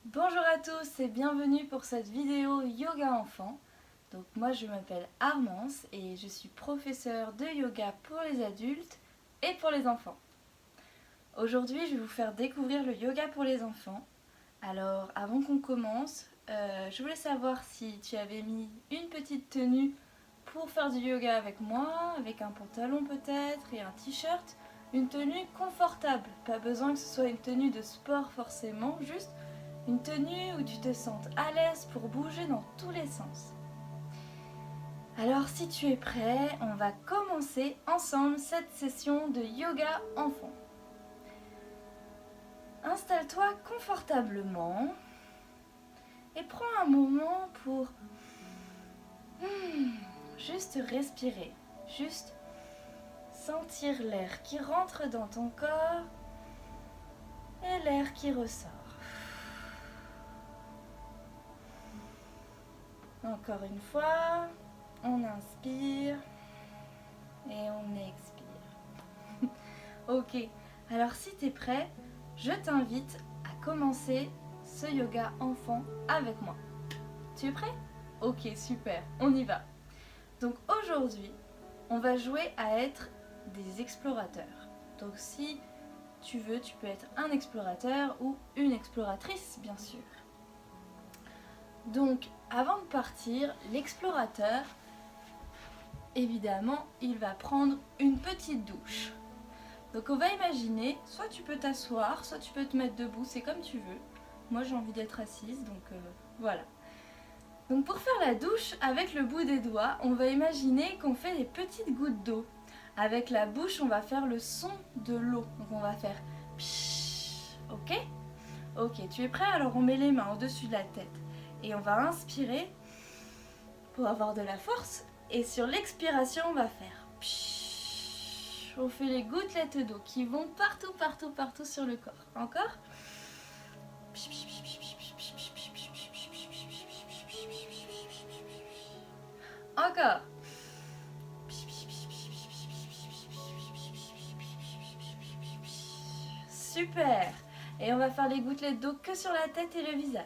Bonjour à tous et bienvenue pour cette vidéo yoga enfant. Donc moi je m'appelle Armance et je suis professeure de yoga pour les adultes et pour les enfants. Aujourd'hui je vais vous faire découvrir le yoga pour les enfants. Alors avant qu'on commence, je voulais savoir si tu avais mis une petite tenue pour faire du yoga avec moi, avec un pantalon peut-être et un t-shirt. Une tenue confortable, pas besoin que ce soit une tenue de sport forcément, juste une tenue où tu te sentes à l'aise pour bouger dans tous les sens. Alors si tu es prêt, on va commencer ensemble cette session de yoga enfant. Installe-toi confortablement et prends un moment pour juste respirer, juste sentir l'air qui rentre dans ton corps et l'air qui ressort. Encore une fois, on inspire et on expire. Ok, alors si tu es prêt, je t'invite à commencer ce yoga enfant avec moi. Tu es prêt? Ok, super, on y va. Donc aujourd'hui, on va jouer à être des explorateurs. Donc si tu veux, tu peux être un explorateur ou une exploratrice, bien sûr. Donc avant de partir, l'explorateur, évidemment, il va prendre une petite douche. Donc on va imaginer, soit tu peux t'asseoir, soit tu peux te mettre debout, c'est comme tu veux. Moi j'ai envie d'être assise, donc voilà. Donc pour faire la douche, avec le bout des doigts, on va imaginer qu'on fait des petites gouttes d'eau. Avec la bouche, on va faire le son de l'eau. Donc on va faire pshhh, ok? Ok, tu es prêt? Alors on met les mains au-dessus de la tête. Et on va inspirer pour avoir de la force. Et sur l'expiration, on va faire pshhh. On fait les gouttelettes d'eau qui vont partout, partout, partout sur le corps. Encore? Encore. Super. Et on va faire les gouttelettes d'eau que sur la tête et le visage.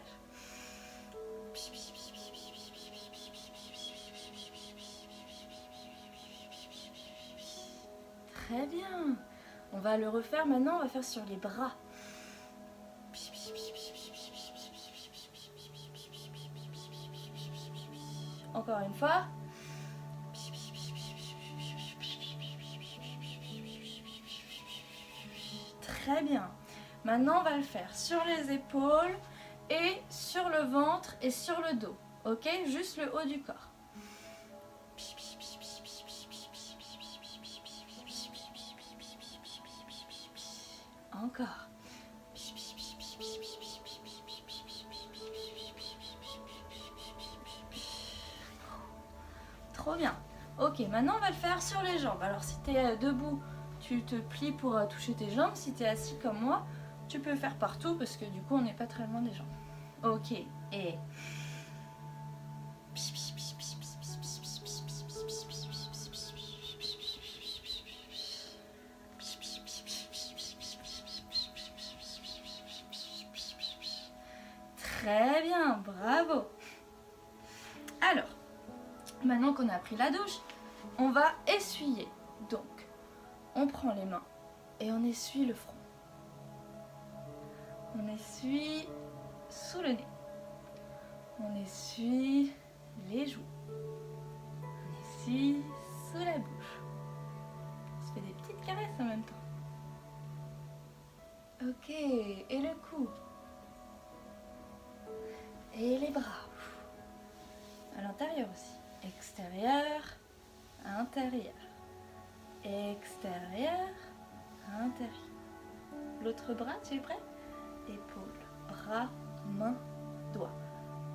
Très bien. On va le refaire maintenant, on va faire sur les bras. Encore une fois. Très bien. Maintenant, on va le faire sur les épaules et sur le ventre et sur le dos. Ok? Juste le haut du corps. Encore. Trop bien. Ok, maintenant on va le faire sur les jambes. Alors si tu es debout, tu te plies pour toucher tes jambes. Si tu es assis comme moi, tu peux faire partout parce que du coup on n'est pas très loin des jambes. Ok, et... Très bien, bravo. Alors, maintenant qu'on a pris la douche, on va essuyer. Donc, on prend les mains et on essuie le front. On essuie sous le nez. On essuie les joues. On essuie sous la bouche. On se fait des petites caresses en même temps. Ok, et le cou. Et les bras. À l'intérieur aussi. Extérieur, intérieur. Extérieur, intérieur. L'autre bras, tu es prêt? Épaule, bras, main, doigt.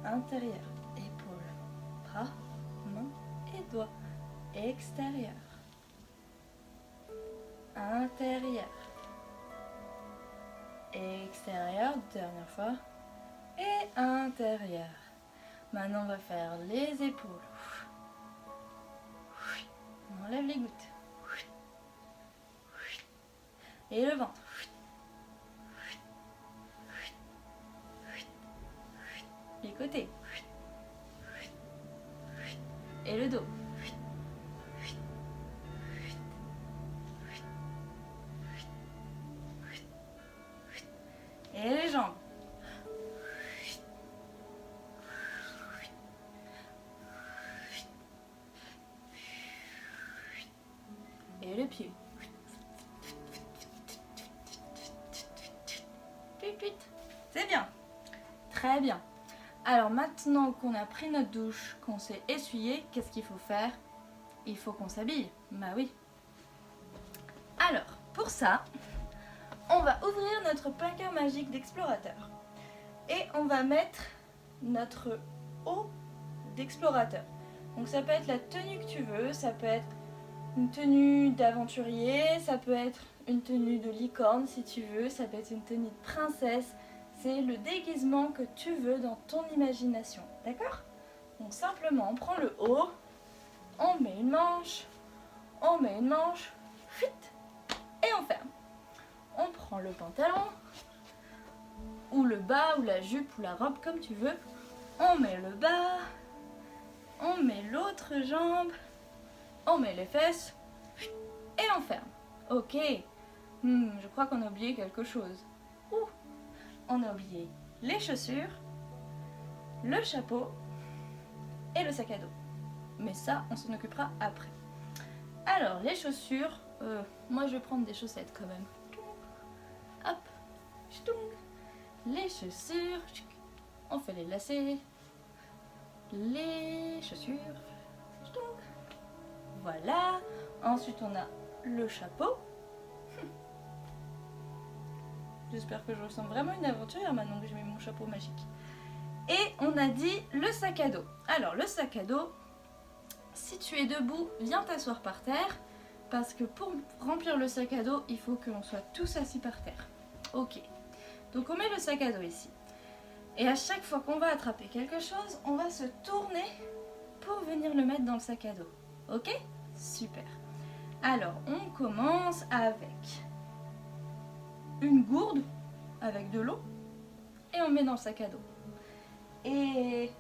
Intérieur, épaule, bras, main et doigt. Extérieur, intérieur, extérieur, dernière fois, et intérieur. Maintenant, on va faire les épaules. On enlève les gouttes. Et le ventre. côté. Et le dos. Et les jambes. Et le pied. C'est bien. Très bien. Alors maintenant qu'on a pris notre douche, qu'on s'est essuyé, qu'est-ce qu'il faut faire? Il faut qu'on s'habille. Bah oui. Alors, pour ça, on va ouvrir notre placard magique d'explorateur. Et on va mettre notre haut d'explorateur. Donc ça peut être la tenue que tu veux, ça peut être une tenue d'aventurier, ça peut être une tenue de licorne si tu veux, ça peut être une tenue de princesse. C'est le déguisement que tu veux dans ton imagination, d'accord? Donc simplement, on prend le haut, on met une manche, fuite, et on ferme. On prend le pantalon, ou le bas, ou la jupe, ou la robe, comme tu veux. On met le bas, on met l'autre jambe, on met les fesses, et on ferme. Ok, je crois qu'on a oublié quelque chose. On a oublié les chaussures, le chapeau et le sac à dos. Mais ça, on s'en occupera après. Alors, les chaussures, moi je vais prendre des chaussettes quand même. Hop, les chaussures, on fait les lacets, les chaussures, voilà. Ensuite, on a le chapeau. J'espère que je ressens vraiment une aventure maintenant que j'ai mis mon chapeau magique. Et on a dit le sac à dos. Alors le sac à dos, si tu es debout, viens t'asseoir par terre. Parce que pour remplir le sac à dos, il faut que l'on soit tous assis par terre. Ok. Donc on met le sac à dos ici. Et à chaque fois qu'on va attraper quelque chose, on va se tourner pour venir le mettre dans le sac à dos. Ok? Super. Alors on commence avec une gourde avec de l'eau et on met dans le sac à dos. Et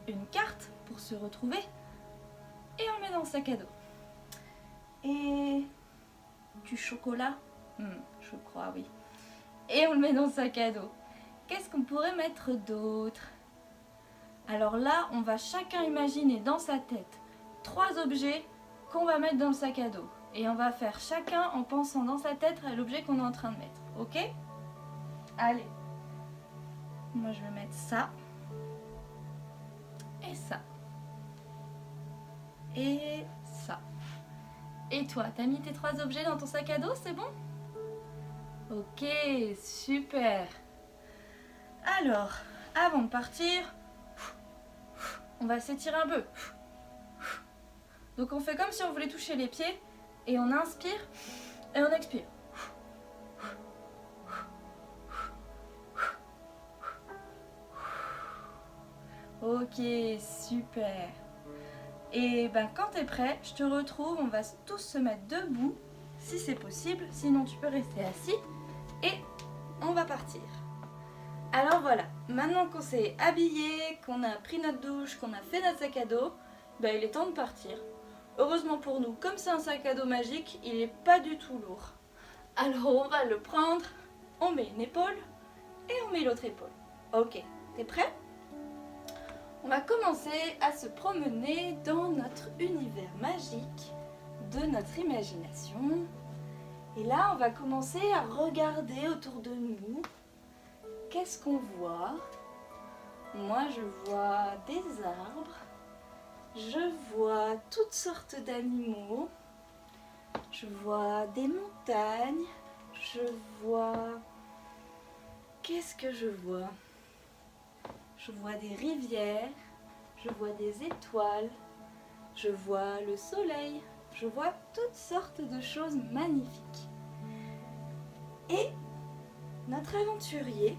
une carte pour se retrouver et on met dans le sac à dos. Et du chocolat, je crois oui. Et on le met dans le sac à dos. Qu'est-ce qu'on pourrait mettre d'autre? Alors là, on va chacun imaginer dans sa tête 3 objets qu'on va mettre dans le sac à dos. Et on va faire chacun en pensant dans sa tête à l'objet qu'on est en train de mettre. Ok? Allez. Moi, je vais mettre ça. Et ça. Et ça. Et toi, t'as mis tes 3 objets dans ton sac à dos, c'est bon? Ok, super. Alors, avant de partir, on va s'étirer un peu. Donc on fait comme si on voulait toucher les pieds et on inspire et on expire. Ok, super. Et ben quand t'es prêt, je te retrouve, on va tous se mettre debout, si c'est possible, sinon tu peux rester assis, et on va partir. Alors voilà, maintenant qu'on s'est habillé, qu'on a pris notre douche, qu'on a fait notre sac à dos, ben il est temps de partir. Heureusement pour nous, comme c'est un sac à dos magique, il n'est pas du tout lourd. Alors on va le prendre, on met une épaule, et on met l'autre épaule. Ok, t'es prêt ? On va commencer à se promener dans notre univers magique de notre imagination. Et là, on va commencer à regarder autour de nous. Qu'est-ce qu'on voit? Moi, je vois des arbres. Je vois toutes sortes d'animaux. Je vois des montagnes. Je vois... Qu'est-ce que je vois? Je vois des rivières, je vois des étoiles, je vois le soleil, je vois toutes sortes de choses magnifiques. Et notre aventurier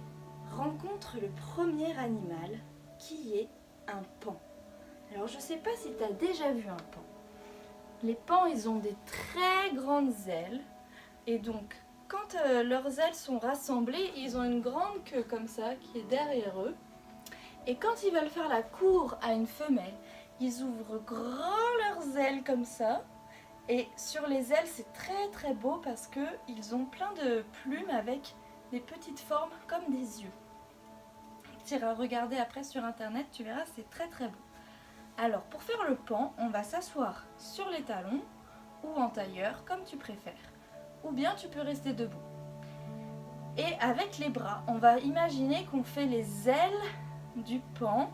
rencontre le premier animal qui est un paon. Alors je ne sais pas si tu as déjà vu un paon. Les paons, ils ont des très grandes ailes et donc quand leurs ailes sont rassemblées, ils ont une grande queue comme ça qui est derrière eux. Et quand ils veulent faire la cour à une femelle, ils ouvrent grand leurs ailes comme ça. Et sur les ailes, c'est très très beau parce qu'ils ont plein de plumes avec des petites formes comme des yeux. Tu iras regarder après sur internet, tu verras, c'est très très beau. Alors pour faire le pan, on va s'asseoir sur les talons ou en tailleur, comme tu préfères. Ou bien tu peux rester debout. Et avec les bras, on va imaginer qu'on fait les ailes du pan.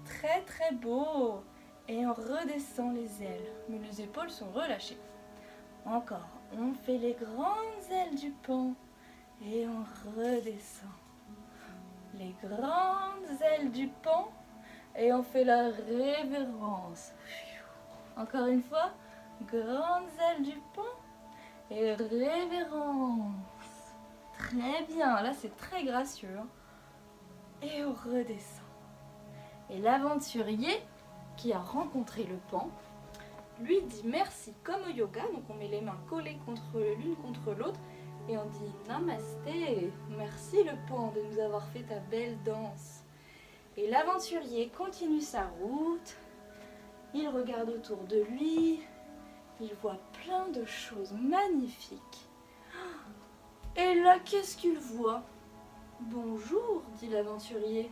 Très très beau. Et on redescend les ailes, mais les épaules sont relâchées. Encore, on fait les grandes ailes du pan et on redescend. Les grandes ailes du pan et on fait la révérence. Encore une fois, grandes ailes du pan et révérence. Très bien, là c'est très gracieux. Hein. Et on redescend. Et l'aventurier qui a rencontré le pan lui dit merci comme au yoga. Donc on met les mains collées l'une contre l'autre et on dit namasté, merci le pan de nous avoir fait ta belle danse. Et l'aventurier continue sa route, il regarde autour de lui, il voit plein de choses magnifiques. Et là, qu'est-ce qu'il voit? Bonjour, dit l'aventurier.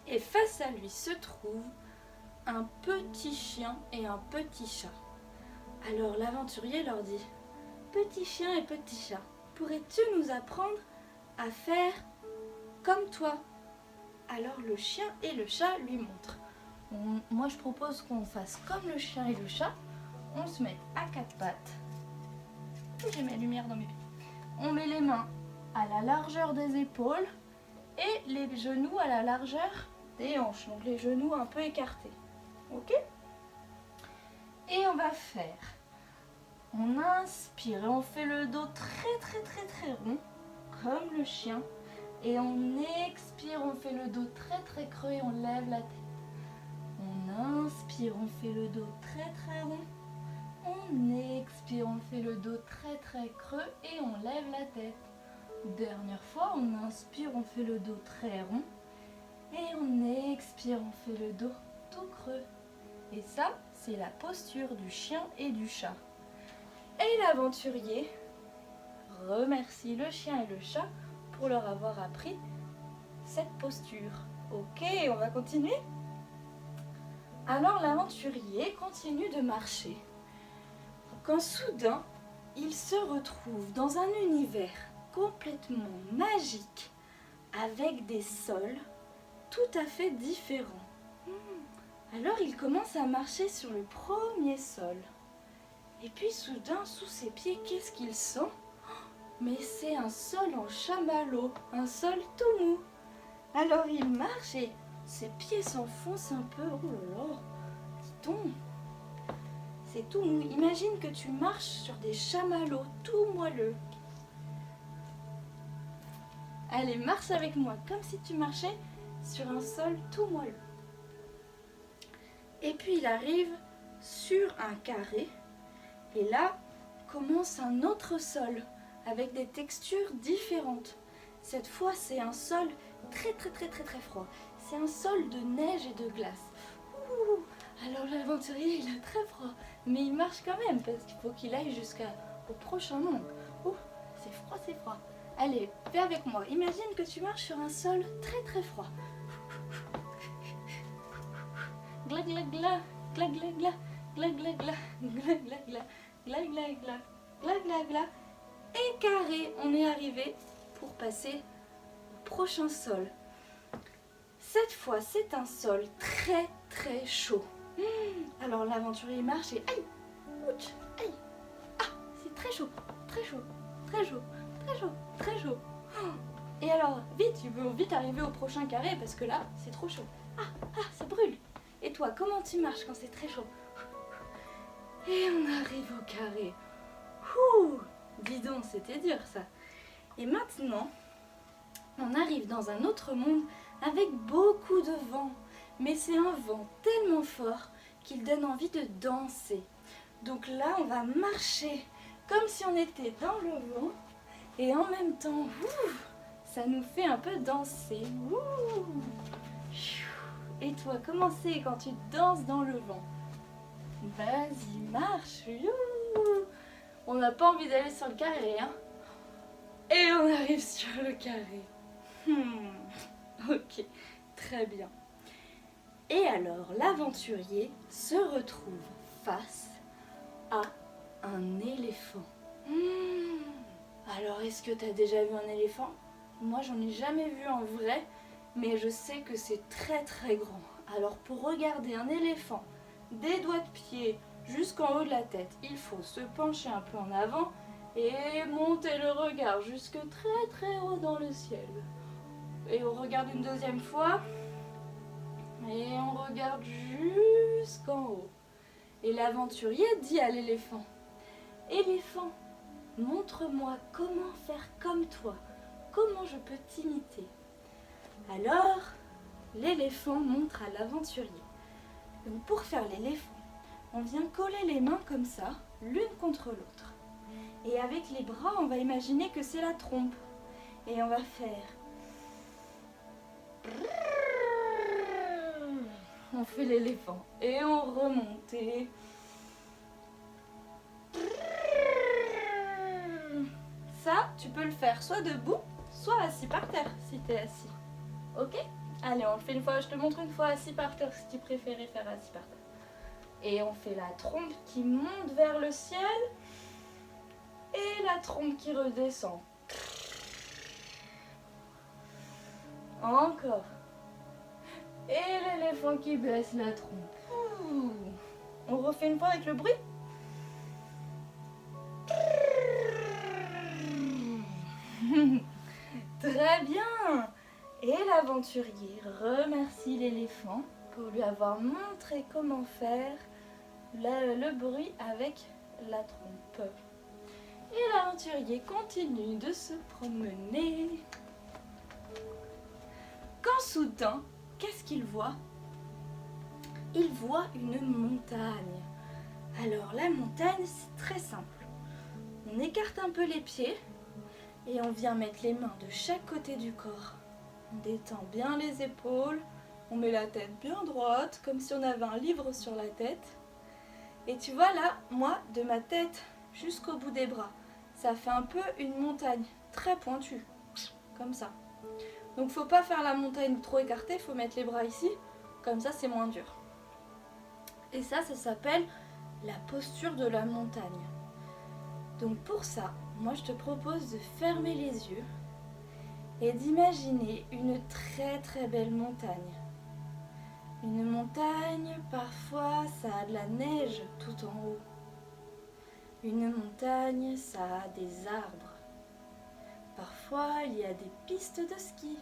Et face à lui se trouve un petit chien et un petit chat. Alors l'aventurier leur dit « Petit chien et petit chat, pourrais-tu nous apprendre à faire comme toi ?» Alors le chien et le chat lui montrent. Moi je propose qu'on fasse comme le chien et le chat. On se met à quatre pattes. J'ai mes lumières dans mes pieds. On met les mains à la largeur des épaules et les genoux à la largeur des hanches. Donc les genoux un peu écartés. Ok? Et on va faire. On inspire et on fait le dos très rond, comme le chien. Et on expire, on fait le dos très creux et on lève la tête. On inspire, on fait le dos très rond. On expire, on fait le dos très creux et on lève la tête. Dernière fois, on inspire, on fait le dos très rond. Et on expire, on fait le dos tout creux. Et ça, c'est la posture du chien et du chat. Et l'aventurier remercie le chien et le chat pour leur avoir appris cette posture. Ok, on va continuer. Alors l'aventurier continue de marcher. Quand soudain, il se retrouve dans un univers complètement magique avec des sols tout à fait différents. Alors il commence à marcher sur le premier sol. Et puis soudain, sous ses pieds, qu'est-ce qu'il sent? Mais c'est un sol en chamallow, un sol tout mou. Alors il marche et ses pieds s'enfoncent un peu. Oh là là, dis-donc, c'est tout mou. Imagine que tu marches sur des chamallows tout moelleux. Allez, marche avec moi, comme si tu marchais sur un sol tout moelleux. Et puis il arrive sur un carré. Et là, commence un autre sol avec des textures différentes. Cette fois, c'est un sol très froid. C'est un sol de neige et de glace. Ouh, alors l'aventurier, il a très froid. Mais il marche quand même parce qu'il faut qu'il aille jusqu'au prochain monde. Ouh, c'est froid. Allez, fais avec moi. Imagine que tu marches sur un sol très froid. Gla gla gla, gla gla gla, gla gla gla, gla gla gla, gla gla gla, gla gla gla. Et carré, on est arrivé pour passer au prochain sol. Cette fois, c'est un sol très chaud. Alors l'aventurier marche et aïe, ouch, aïe, ah, c'est très chaud. Et alors, vite, tu veux vite arriver au prochain carré parce que là, c'est trop chaud. Ah, ça brûle. Et toi, comment tu marches quand c'est très chaud? Et on arrive au carré. Ouh, dis donc, c'était dur ça. Et maintenant, on arrive dans un autre monde avec beaucoup de vent. Mais c'est un vent tellement fort qu'il donne envie de danser. Donc là, on va marcher comme si on était dans le vent. Et en même temps, ça nous fait un peu danser. Ouh. Et toi, comment c'est quand tu danses dans le vent? Vas-y, marche. Youhou. On n'a pas envie d'aller sur le carré, hein? Et on arrive sur le carré. Ok, très bien. Et alors, l'aventurier se retrouve face à un éléphant. Alors, est-ce que tu as déjà vu un éléphant? Moi, j'en ai jamais vu en vrai, mais je sais que c'est très très grand. Alors, pour regarder un éléphant des doigts de pied jusqu'en haut de la tête, il faut se pencher un peu en avant et monter le regard jusque très très haut dans le ciel. Et on regarde une deuxième fois et on regarde jusqu'en haut. Et l'aventurier dit à l'éléphant: Éléphant, montre-moi comment faire comme toi, comment je peux t'imiter. Alors, l'éléphant montre à l'aventurier. Donc pour faire l'éléphant, on vient coller les mains comme ça, l'une contre l'autre. Et avec les bras, on va imaginer que c'est la trompe. Et on va faire... On fait l'éléphant. Et on remonte. Et... Ça, tu peux le faire soit debout, soit assis par terre, si tu es assis. Ok? Allez, on le fait une fois. Je te montre une fois assis par terre, si tu préférais faire assis par terre. Et on fait la trompe qui monte vers le ciel et la trompe qui redescend. Encore. Et l'éléphant qui baisse la trompe. On refait une fois avec le bruit. Très bien. Et l'aventurier remercie l'éléphant pour lui avoir montré comment faire le bruit avec la trompe. Et l'aventurier continue de se promener. Quand soudain, qu'est-ce qu'il voit? Il voit une montagne. Alors la montagne, c'est très simple. On écarte un peu les pieds et on vient mettre les mains de chaque côté du corps. On détend bien les épaules, on met la tête bien droite, comme si on avait un livre sur la tête. Et tu vois là, moi, de ma tête jusqu'au bout des bras, ça fait un peu une montagne très pointue, comme ça. Donc faut pas faire la montagne trop écartée, faut mettre les bras ici, comme ça c'est moins dur. Et ça s'appelle la posture de la montagne. Donc pour ça, moi je te propose de fermer les yeux et d'imaginer une très très belle montagne. Une montagne, parfois ça a de la neige tout en haut. Une montagne, ça a des arbres. Parfois il y a des pistes de ski.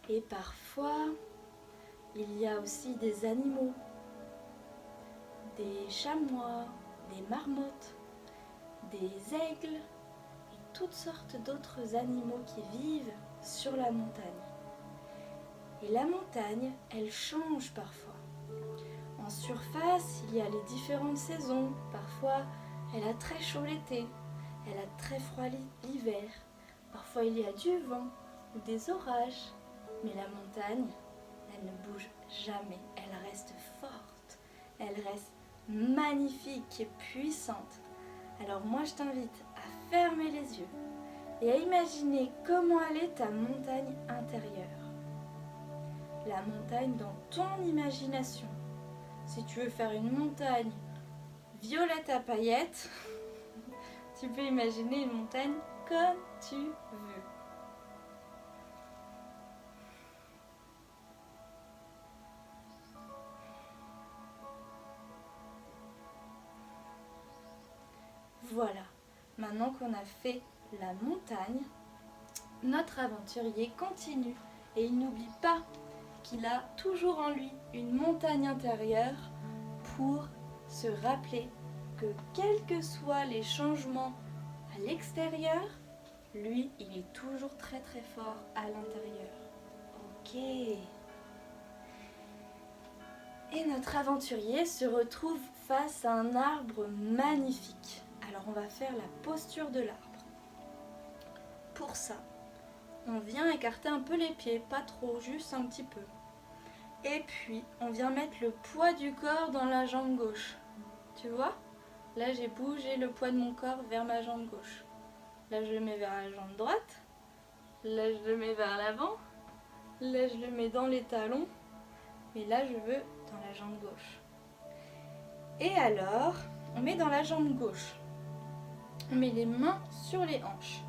Et parfois il y a aussi des animaux. Des chamois, des marmottes, des aigles et toutes sortes d'autres animaux qui vivent sur la montagne. Et la montagne, elle change parfois. En surface, il y a les différentes saisons. Parfois, elle a très chaud l'été, elle a très froid l'hiver. Parfois, il y a du vent ou des orages. Mais la montagne, elle ne bouge jamais. Elle reste forte, elle reste magnifique et puissante. Alors moi, je t'invite à fermer les yeux et à imaginer comment elle est ta montagne intérieure. La montagne dans ton imagination. Si tu veux faire une montagne violette à paillettes, tu peux imaginer une montagne comme tu veux. Voilà, maintenant qu'on a fait la montagne, notre aventurier continue et il n'oublie pas qu'il a toujours en lui une montagne intérieure pour se rappeler que quels que soient les changements à l'extérieur, lui, il est toujours très très fort à l'intérieur. Ok. Et notre aventurier se retrouve face à un arbre magnifique. Alors on va faire la posture de l'arbre. Pour ça, on vient écarter un peu les pieds, pas trop, juste un petit peu. Et puis, on vient mettre le poids du corps dans la jambe gauche. Tu vois? Là, j'ai bougé le poids de mon corps vers ma jambe gauche. Là, je le mets vers la jambe droite. Là, je le mets vers l'avant. Là, je le mets dans les talons. Mais là, je veux dans la jambe gauche. Et alors, on met dans la jambe gauche. On met les mains sur les hanches.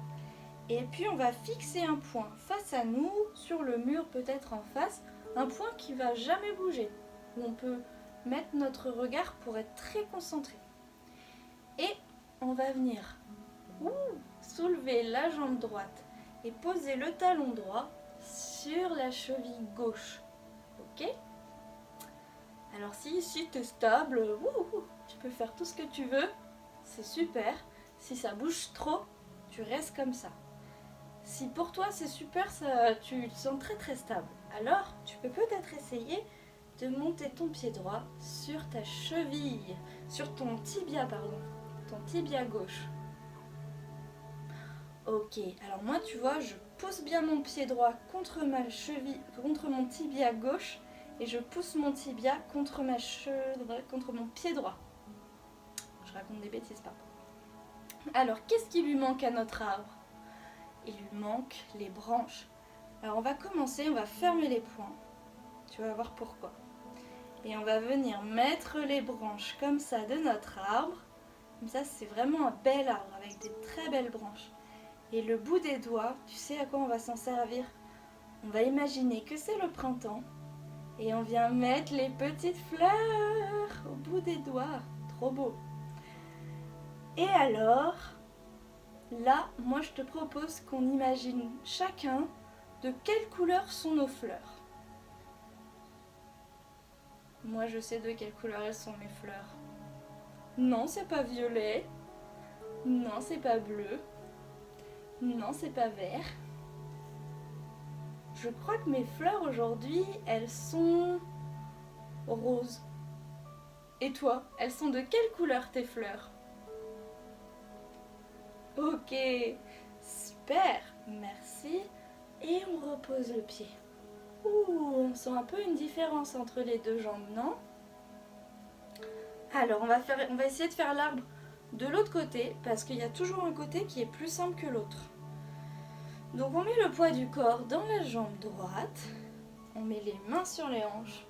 Et puis, on va fixer un point face à nous, sur le mur peut-être en face. Un point qui ne va jamais bouger. Où on peut mettre notre regard pour être très concentré. Et on va venir soulever la jambe droite et poser le talon droit sur la cheville gauche. Ok? Alors si ici tu es stable, tu peux faire tout ce que tu veux, c'est super. Si ça bouge trop, tu restes comme ça. Si pour toi c'est super, tu te sens très très stable, alors tu peux peut-être essayer de monter ton pied droit sur ta cheville, sur ton tibia, pardon, ton tibia gauche. Ok, alors moi tu vois, je pousse bien mon pied droit contre ma cheville, contre mon tibia gauche, et je pousse mon tibia contre mon pied droit. Je raconte des bêtises, pardon. Alors, qu'est-ce qui lui manque à notre arbre? Il lui manque les branches. Alors on va commencer, on va fermer les poings. Tu vas voir pourquoi. Et on va venir mettre les branches comme ça de notre arbre. Comme ça, c'est vraiment un bel arbre avec des très belles branches. Et le bout des doigts, tu sais à quoi on va s'en servir? On va imaginer que c'est le printemps. Et on vient mettre les petites fleurs au bout des doigts. Trop beau. Et alors, là, moi je te propose qu'on imagine chacun de quelle couleur sont nos fleurs. Moi je sais de quelle couleur elles sont mes fleurs. Non, c'est pas violet. Non, c'est pas bleu. Non, c'est pas vert. Je crois que mes fleurs aujourd'hui, elles sont roses. Et toi, elles sont de quelle couleur tes fleurs? Ok, super, merci. Et on repose le pied. On sent un peu une différence entre les deux jambes, non? Alors, on va essayer de faire l'arbre de l'autre côté, parce qu'il y a toujours un côté qui est plus simple que l'autre. Donc on met le poids du corps dans la jambe droite, on met les mains sur les hanches,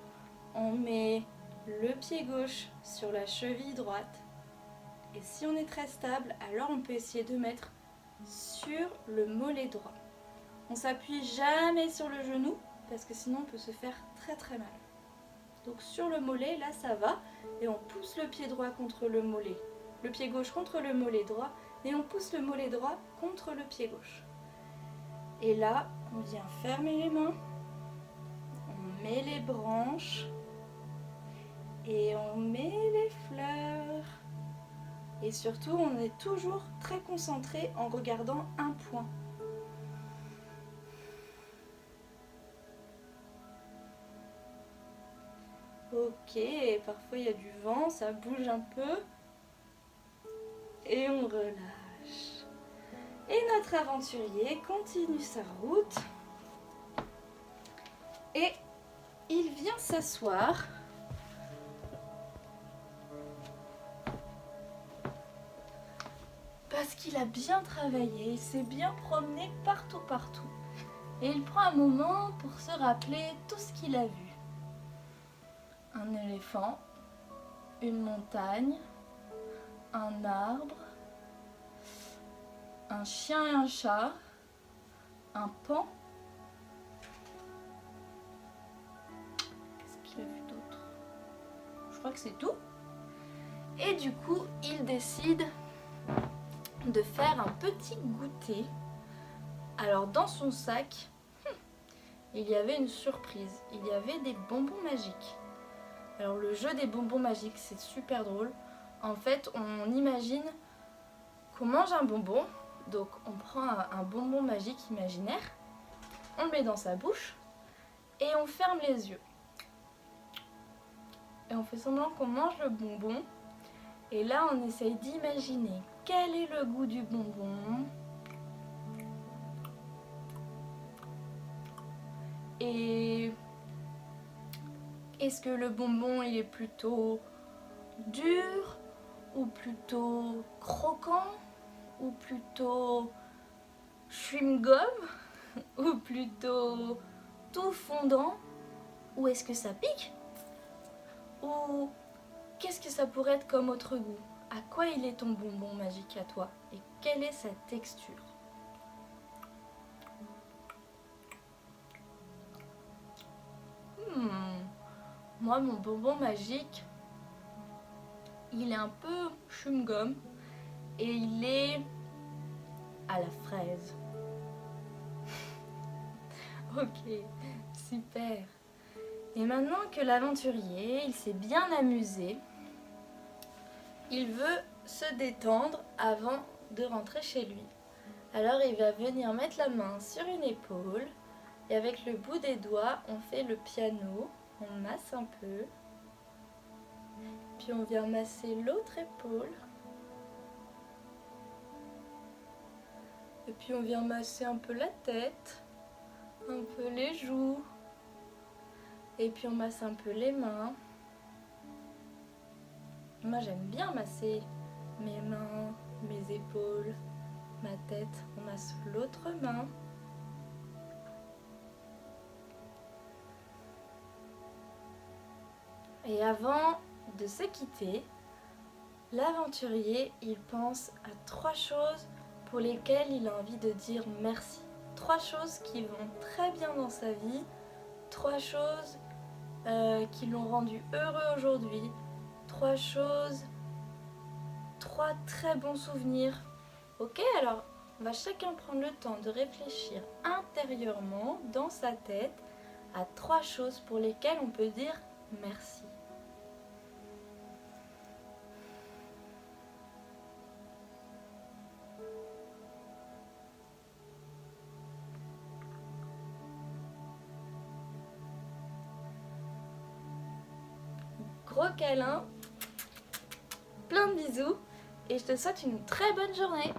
on met le pied gauche sur la cheville droite. Et si on est très stable, alors on peut essayer de mettre sur le mollet droit. On s'appuie jamais sur le genou, parce que sinon on peut se faire très très mal. Donc sur le mollet, là ça va, et on pousse le pied droit contre le mollet. Le pied gauche contre le mollet droit, et on pousse le mollet droit contre le pied gauche. Et là, on vient fermer les mains, on met les branches et on met les fleurs. Et surtout, on est toujours très concentré en regardant un point. Ok, parfois il y a du vent, ça bouge un peu. Et on relâche. Et notre aventurier continue sa route. Et il vient s'asseoir. Parce qu'il a bien travaillé, il s'est bien promené partout. Et il prend un moment pour se rappeler tout ce qu'il a vu. Un éléphant, une montagne, un arbre, un chien et un chat, un paon. Qu'est-ce qu'il a vu d'autre? Je crois que c'est tout. Et du coup, il décide de faire un petit goûter. Alors dans son sac, il y avait une surprise. Il y avait des bonbons magiques. Alors le jeu des bonbons magiques, c'est super drôle. En fait, on imagine qu'on mange un bonbon. Donc on prend un bonbon magique imaginaire, on le met dans sa bouche et on ferme les yeux. Et on fait semblant qu'on mange le bonbon. Et là on essaye d'imaginer quel est le goût du bonbon. Et est-ce que le bonbon il est plutôt dur ou plutôt croquant ou plutôt chewing-gum ou plutôt tout fondant, ou est-ce que ça pique, ou qu'est-ce que ça pourrait être comme autre goût? À quoi il est ton bonbon magique à toi et quelle est sa texture? Moi, mon bonbon magique, il est un peu chewing-gum et il est à la fraise. Ok, super. Et maintenant que l'aventurier, il s'est bien amusé, il veut se détendre avant de rentrer chez lui. Alors il va venir mettre la main sur une épaule et avec le bout des doigts, on fait le piano, on masse un peu. Puis on vient masser l'autre épaule. Et puis on vient masser un peu la tête, un peu les joues. Et puis on masse un peu les mains. Moi j'aime bien masser mes mains, mes épaules, ma tête. On masse l'autre main. Et avant de se quitter, l'aventurier, il pense à 3 choses pour lesquelles il a envie de dire merci. 3 choses qui vont très bien dans sa vie, 3 choses qui l'ont rendu heureux aujourd'hui, 3 choses, 3 très bons souvenirs. Ok, alors on va chacun prendre le temps de réfléchir intérieurement dans sa tête à 3 choses pour lesquelles on peut dire merci. Gros câlin, plein de bisous et je te souhaite une très bonne journée.